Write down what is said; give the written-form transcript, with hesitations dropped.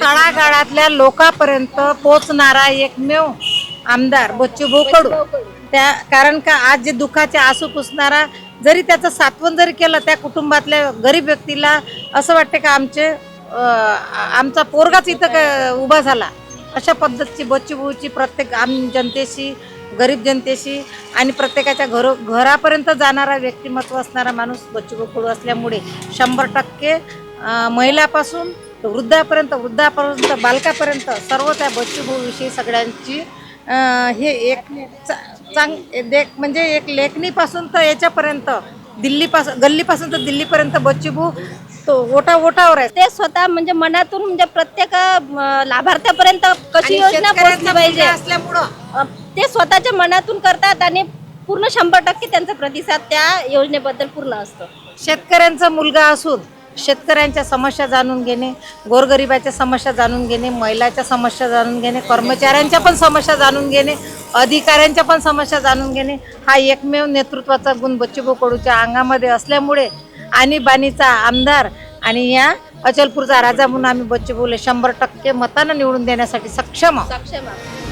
तळागाळातल्या लोकांपर्यंत पोहोचणारा एकमेव आमदार बच्चूभाऊ कडू. त्या कारण का आज जे दुःखाचे आसू पुसणारा, जरी त्याचं सात्वन जरी केलं त्या कुटुंबातल्या गरीब व्यक्तीला असं वाटते का आमचा पोरगाच इथं उभा झाला. अशा पद्धतीची बच्चूभाऊची प्रत्येक आम जनतेशी, गरीब जनतेशी आणि प्रत्येकाच्या घरापर्यंत जाणारा व्यक्तिमत्व असणारा माणूस बच्चूभाऊ कडू असल्यामुळे 100% महिलापासून वृद्धापर्यंत बालकापर्यंत सर्व त्या बच्चूभाऊविषयी सगळ्यांची हे एक म्हणजे एक लेखणीपासून तर याच्यापर्यंत गल्लीपासून तर दिल्लीपर्यंत बच्चूभाऊ तो ओटावर आहे. ते स्वतः म्हणजे मनातून म्हणजे प्रत्येक लाभार्थ्यापर्यंत कशी योजना पोहोचली पाहिजे असल्यामुळं ते स्वतःच्या मनातून करतात आणि पूर्ण 100% त्यांचा प्रतिसाद त्या योजनेबद्दल पूर्ण असतो. शेतकऱ्यांचा मुलगा असून शेतकऱ्यांच्या समस्या जाणून घेणे, गोरगरिबाच्या समस्या जाणून घेणे, महिलाच्या समस्या जाणून घेणे, कर्मचाऱ्यांच्या पण समस्या जाणून घेणे, अधिकाऱ्यांच्या पण समस्या जाणून घेणे हा एकमेव नेतृत्वाचा गुण बच्चूभाऊ कडूच्या अंगामध्ये असल्यामुळे आणीबाणीचा आमदार आणि या अचलपूरचा राजा म्हणून आम्ही बच्चूभाऊला 100% मतानं निवडून देण्यासाठी सक्षम आहोत.